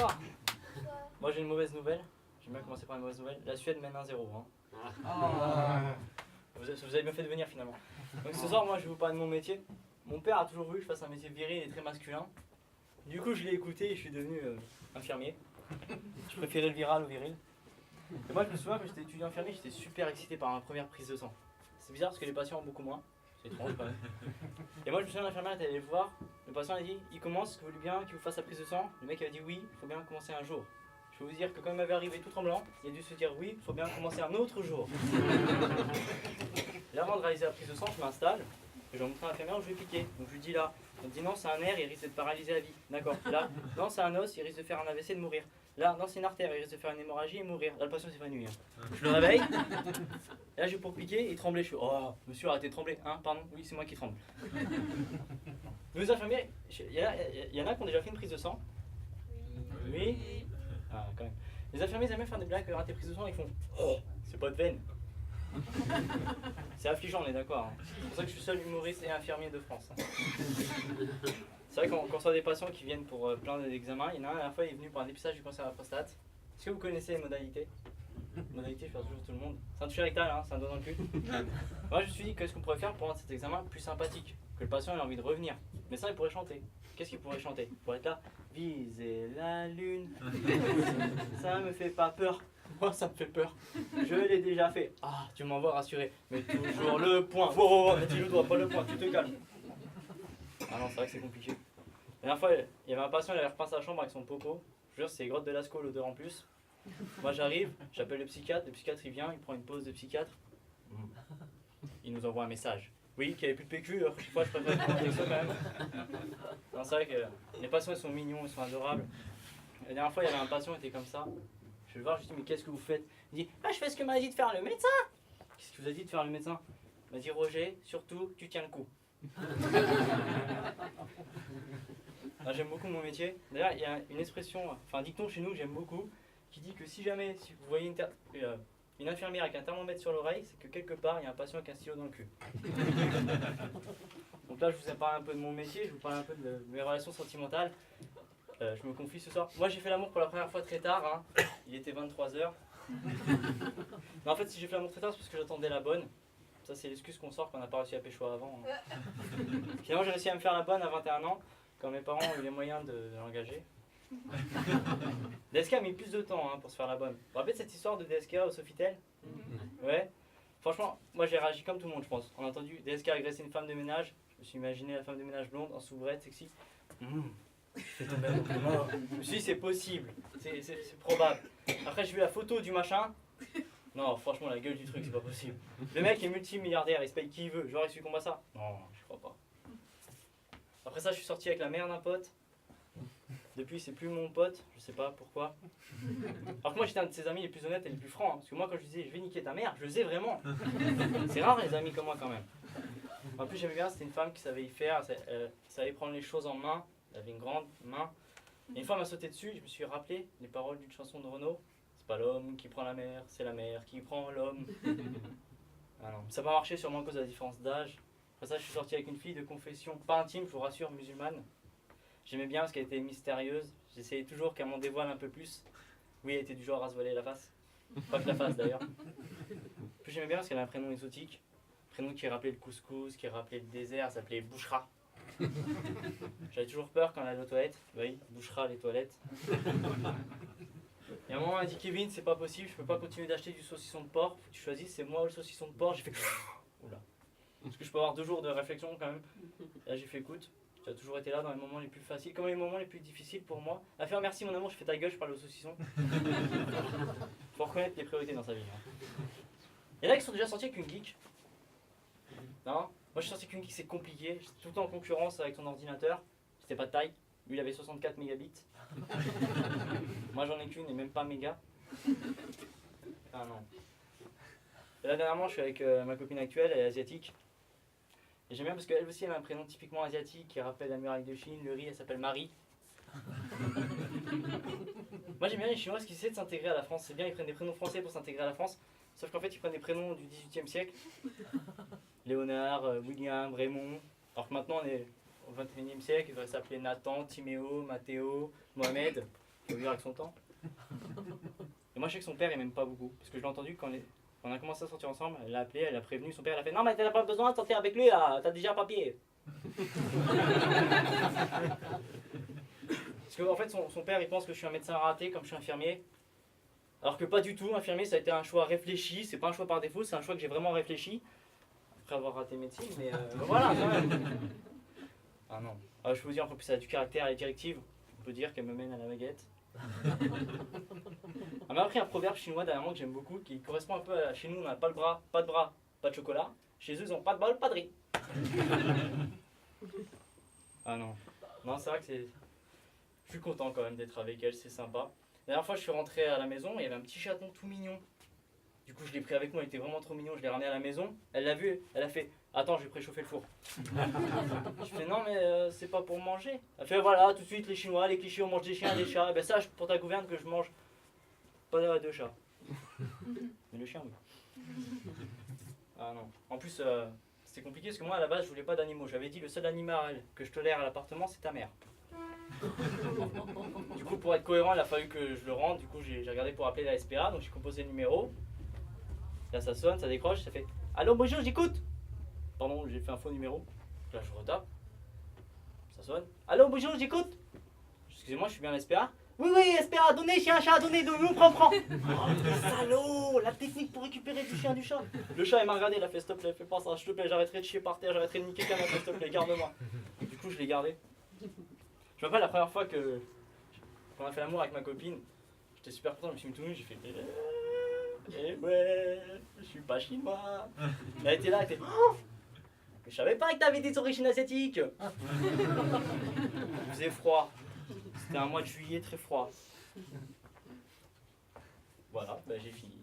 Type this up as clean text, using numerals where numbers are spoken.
Bonsoir. Moi j'ai une mauvaise nouvelle. J'aime bien commencer par une mauvaise nouvelle. La Suède mène 1-0. Hein. Vous avez bien fait de venir finalement. Donc ce soir, moi je vais vous parler de mon métier. Mon père a toujours voulu que je fasse un métier viril et très masculin. Du coup, je l'ai écouté et je suis devenu infirmier. Je préférais le viral au viril. Et moi, je me souviens quand j'étais étudiant infirmier, j'étais super excité par ma première prise de sang. C'est bizarre parce que les patients ont beaucoup moins. C'est étrange quand même. Et moi, je me souviens, l'infirmière était allée le voir. Le patient a dit, il commence, est-ce que vous voulez bien qu'il vous fasse la prise de sang? Le mec a dit oui, il faut bien commencer un jour. Je peux vous dire que quand il m'avait arrivé tout tremblant, il a dû se dire oui, il faut bien commencer un autre jour. Et avant de réaliser la prise de sang, je m'installe. Et je vais montrer à l'infirmière où je vais piquer. Donc je lui dis là. Elle me dit non, c'est un nerf, il risque de paralyser à vie. D'accord. Là, non, c'est un os, il risque de faire un AVC et de mourir. Là, non, c'est une artère, il risque de faire une hémorragie et mourir. Là, le patient s'évanouit. Je le réveille. Et là, j'ai pour piquer, il tremblait. Je suis oh, monsieur, arrêtez de trembler. Hein, pardon, oui, c'est moi qui tremble. Nos infirmiers, il y en a qui ont déjà fait une prise de sang. Oui. Ah, quand même. Les infirmiers, ils aiment bien faire des blagues, rater prise de sang, ils font oh, c'est pas de veine. C'est affligeant, on est d'accord. Hein. C'est pour ça que je suis seul humoriste et infirmier de France. Hein. C'est vrai qu'on reçoit des patients qui viennent pour plein d'examens. Il y en a un, la dernière fois, il est venu pour un dépistage du cancer de la prostate. Est-ce que vous connaissez les modalités? Modalités, je fais toujours tout le monde. C'est un toucher rectal, hein, c'est un doigt dans le cul. Moi, je me suis dit, qu'est-ce qu'on pourrait faire pour rendre cet examen plus sympathique? Que le patient ait envie de revenir. Mais ça, il pourrait chanter. Qu'est-ce qu'il pourrait chanter? Il pourrait être là. Viser la lune. Ça me fait pas peur. Moi, ça me fait peur. Je l'ai déjà fait. Ah, tu m'envoies rassuré. Mais toujours le point. Oh, mais tu le dois pas le point, tu te calmes. Ah non, c'est vrai que c'est compliqué. La dernière fois, il y avait un patient, il avait repeint sa chambre avec son popo. Je vous jure, c'est grotte de Lascaux, l'odeur en plus. Moi, j'arrive, j'appelle le psychiatre il vient, il prend une pause de psychiatre. Il nous envoie un message. Oui, qu'il n'y avait plus de PQ, alors chaque fois je préfère prendre un texto quand même. Non, c'est vrai que les patients ils sont mignons, ils sont adorables. La dernière fois, il y avait un patient qui était comme ça. Je vais le voir, je lui dis, mais qu'est-ce que vous faites? Il dit, ah, je fais ce que m'a dit de faire le médecin. Qu'est-ce que vous a dit de faire le médecin? Il m'a dit, Roger, surtout, tu tiens le coup. J'aime beaucoup mon métier. D'ailleurs, il y a une expression, enfin un dicton chez nous que j'aime beaucoup, qui dit que si jamais si vous voyez une infirmière avec un thermomètre sur l'oreille, c'est que quelque part, il y a un patient avec un stylo dans le cul. Donc là, je vous ai parlé un peu de mon métier, je vous parle un peu de mes relations sentimentales. Je me confie ce soir. Moi, j'ai fait l'amour pour la première fois très tard. Hein. Il était 23h. Mais en fait, si j'ai fait l'amour très tard, c'est parce que j'attendais la bonne. Ça, c'est l'excuse qu'on sort quand on n'a pas réussi à pécho avant. Hein. Finalement, j'ai réussi à me faire la bonne à 21 ans, quand mes parents ont eu les moyens de l'engager. DSK a mis plus de temps hein, pour se faire la bonne. Vous vous rappelez de cette histoire de DSK au Sofitel? Ouais. Franchement, moi j'ai réagi comme tout le monde, je pense. On a entendu DSK agresser une femme de ménage. Je me suis imaginé la femme de ménage blonde, en soubrette, sexy. Je me suis dit, c'est possible, c'est probable. Après, j'ai vu la photo du machin. Non, franchement, la gueule du truc, c'est pas possible. Le mec est multimilliardaire, il se paye qui il veut. J'aurais su combat ça? Non, je crois pas. Après ça, je suis sorti avec la mère d'un pote. Depuis, c'est plus mon pote, je sais pas pourquoi. Alors que moi, j'étais un de ses amis les plus honnêtes et les plus francs. Hein, parce que moi, quand je lui disais, je vais niquer ta mère, je le faisais vraiment. C'est rare, les amis comme moi, quand même. En plus, j'aimais bien, c'était une femme qui savait y faire, savait prendre les choses en main. Elle avait une grande main. Et une fois, elle m'a sauté dessus, je me suis rappelé les paroles d'une chanson de Renaud. C'est pas l'homme qui prend la mer, c'est la mer qui prend l'homme. Ah non, ça n'a pas marché sûrement à cause de la différence d'âge. Après ça, je suis sorti avec une fille de confession, pas intime, je vous rassure, musulmane. J'aimais bien parce qu'elle était mystérieuse. J'essayais toujours qu'elle m'en dévoile un peu plus. Oui, elle était du genre à se voiler la face. Pas que la face d'ailleurs. Puis j'aimais bien parce qu'elle avait un prénom exotique. Un prénom qui rappelait le couscous, qui rappelait le désert, ça s'appelait Bouchra. J'avais toujours peur quand elle allait aux toilettes. Oui, Bouchra les toilettes. Et à un moment, elle m'a dit Kevin, c'est pas possible, je peux pas continuer d'acheter du saucisson de porc. Faut que tu choisisses, c'est moi ou le saucisson de porc. J'ai fait oula. Parce que je peux avoir 2 jours de réflexion quand même. Et là, j'ai fait écoute. Tu as toujours été là dans les moments les plus faciles, comme les moments les plus difficiles pour moi. À faire merci mon amour, je fais ta gueule, je parle au saucisson. Faut reconnaître les priorités dans sa vie. Hein. Il y en a qui sont déjà sortis avec une geek. Non? Moi je suis sorti avec une geek, c'est compliqué. J'étais tout le temps en concurrence avec ton ordinateur. J'étais pas de taille. Lui il avait 64 mégabits. Moi j'en ai qu'une et même pas méga. Ah non. Et là dernièrement je suis avec ma copine actuelle, elle est asiatique. Et j'aime bien parce qu'elle aussi elle a un prénom typiquement asiatique qui rappelle la muraille de Chine, le riz, elle s'appelle Marie. Moi j'aime bien les Chinois qui essaient de s'intégrer à la France, c'est bien, ils prennent des prénoms français pour s'intégrer à la France, sauf qu'en fait ils prennent des prénoms du XVIIIe siècle. Léonard, William, Raymond, alors que maintenant on est au XXIe siècle, ils devraient s'appeler Nathan, Timéo, Mathéo, Mohamed. faut vivre avec son temps. Et moi je sais que son père il m'aime pas beaucoup, parce que je l'ai entendu quand on a commencé à sortir ensemble, elle l'a appelé, elle a prévenu, son père elle a fait non mais t'as pas besoin de sortir avec lui là, t'as déjà un papier. Parce qu'en fait son père il pense que je suis un médecin raté comme je suis infirmier. Alors que pas du tout, infirmier ça a été un choix réfléchi, c'est pas un choix par défaut, c'est un choix que j'ai vraiment réfléchi. Après avoir raté médecine, mais voilà quand même. Ah non. Je peux vous dire, en plus, elle a du caractère, elle est directive. On peut dire qu'elle me mène à la baguette. Elle m'a appris un proverbe chinois dernièrement que j'aime beaucoup, qui correspond un peu à chez nous, on n'a pas de bras, pas de chocolat. Chez eux, ils ont pas de bol, pas de riz. Ah non. Non, c'est vrai que c'est... Je suis content quand même d'être avec elle, c'est sympa. La dernière fois, je suis rentré à la maison, il y avait un petit chaton tout mignon. Du coup, je l'ai pris avec moi, il était vraiment trop mignon, je l'ai ramené à la maison. Elle l'a vu, elle a fait « Attends, je vais préchauffer le four. » Je fais « Non, mais c'est pas pour manger. » Elle fait « Voilà, tout de suite, les Chinois, les clichés, on mange des chiens, des chats. Et ben sache pour ta gouverne que je mange pas de chats. » Mais le chien, oui. Ah non. En plus, c'était compliqué parce que moi, à la base, je voulais pas d'animaux. J'avais dit le seul animal que je tolère à l'appartement, c'est ta mère. Du coup, pour être cohérent, il a fallu que je le rende. Du coup, j'ai regardé pour appeler la SPA, donc j'ai composé le numéro. Là, ça sonne, ça décroche, ça fait « Allô, bonjour, j'écoute !» Pardon, j'ai fait un faux numéro. Là, je retape. Ça sonne. « Allô, bonjour, j'écoute !» Excusez-moi, je suis bien à la SPA. « Oui, oui, SPA, donnez, chien, chat, donnez, prends. » Oh, salaud, la technique pour récupérer du chien, du chat. Le chat, il m'a regardé, il a fait « Stop, fais pas ça, s'il te plaît, j'arrêterai de chier par terre, j'arrêterai de niquer quelqu'un, s'il te plaît, garde-moi. » Du coup, je l'ai gardé. Je me rappelle la première fois que on a fait l'amour avec ma copine, j'étais super content, je me suis mis tout nu, j'ai fait eh ouais, je suis pas chinois. Elle était là, elle était oh, je savais pas que t'avais des origines asiatiques. Il faisait froid. C'était un mois de juillet très froid. Voilà, bah j'ai fini.